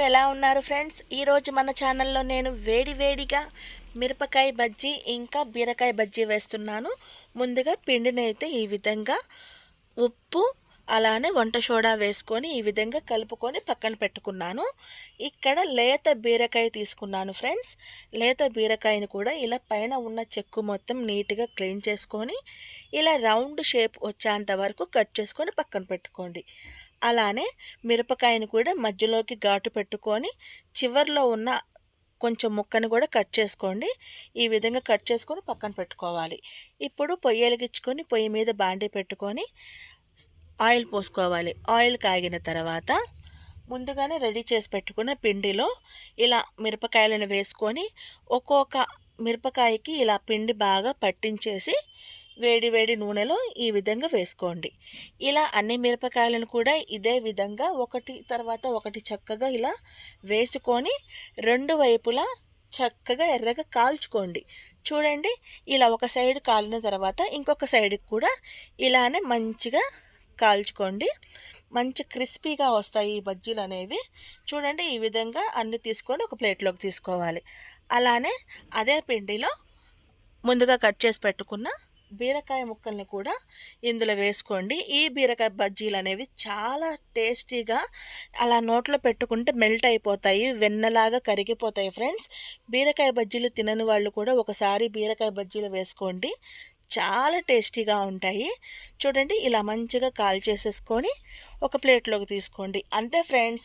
ఎలా ఉన్నారు ఫ్రెండ్స్? ఈరోజు మన ఛానల్లో నేను వేడివేడిగా మిరపకాయ బజ్జీ ఇంకా బీరకాయ బజ్జీ వేస్తున్నాను. ముందుగా పిండిని అయితే ఈ విధంగా ఉప్పు అలానే వంట సోడా వేసుకొని ఈ విధంగా కలుపుకొని పక్కన పెట్టుకున్నాను. ఇక్కడ లేత బీరకాయ తీసుకున్నాను ఫ్రెండ్స్. లేత బీరకాయని కూడా ఇలా పైన ఉన్న చెక్కు మొత్తం నీట్గా క్లీన్ చేసుకొని ఇలా రౌండ్ షేప్ వచ్చేంత వరకు కట్ చేసుకొని పక్కన పెట్టుకోండి. అలానే మిరపకాయని కూడా మధ్యలోకి ఘాటు పెట్టుకొని చివర్లో ఉన్న కొంచెం ముక్కను కూడా కట్ చేసుకోండి. ఈ విధంగా కట్ చేసుకొని పక్కన పెట్టుకోవాలి. ఇప్పుడు పొయ్యి వెలిగించుకొని పొయ్యి మీద బాండీ పెట్టుకొని ఆయిల్ పోసుకోవాలి. ఆయిల్ కాగిన తర్వాత ముందుగానే రెడీ చేసి పెట్టుకున్న పిండిలో ఇలా మిరపకాయలను వేసుకొని ఒక్కొక్క మిరపకాయకి ఇలా పిండి బాగా పట్టించేసి వేడి వేడి నూనెలో ఈ విధంగా వేసుకోండి. ఇలా అన్ని మిరపకాయలను కూడా ఇదే విధంగా ఒకటి తర్వాత ఒకటి చక్కగా ఇలా వేసుకొని రెండు వైపులా చక్కగా ఎర్రగా కాల్చుకోండి. చూడండి, ఇలా ఒక సైడ్ కాలిన తర్వాత ఇంకొక సైడ్కి కూడా ఇలానే మంచిగా కాల్చుకోండి. మంచి క్రిస్పీగా వస్తాయి ఈ బజ్జీలు అనేవి. చూడండి, ఈ విధంగా అన్ని తీసుకొని ఒక ప్లేట్లోకి తీసుకోవాలి. అలానే అదే పిండిలో ముందుగా కట్ చేసి పెట్టుకున్న బీరకాయ ముక్కల్ని కూడా ఇందులో వేసుకోండి. ఈ బీరకాయ బజ్జీలు అనేవి చాలా టేస్టీగా అలా నోట్లో పెట్టుకుంటే మెల్ట్ అయిపోతాయి, వెన్నలాగా కరిగిపోతాయి ఫ్రెండ్స్. బీరకాయ బజ్జీలు తినని వాళ్ళు కూడా ఒకసారి బీరకాయ బజ్జీలు వేసుకోండి, చాలా టేస్టీగా ఉంటాయి. చూడండి, ఇలా మంచిగా కాల్చేసేసుకొని ఒక ప్లేట్లోకి తీసుకోండి. అంతే ఫ్రెండ్స్.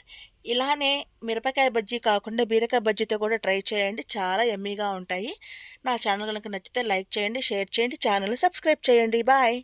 ఇలానే మిరపకాయ బజ్జీ కాకుండా బీరకాయ బజ్జీతో కూడా ట్రై చేయండి, చాలా యమ్మీగా ఉంటాయి. నా ఛానల్ కనుక నచ్చితే లైక్ చేయండి, షేర్ చేయండి, ఛానల్ని సబ్స్క్రైబ్ చేయండి. బాయ్.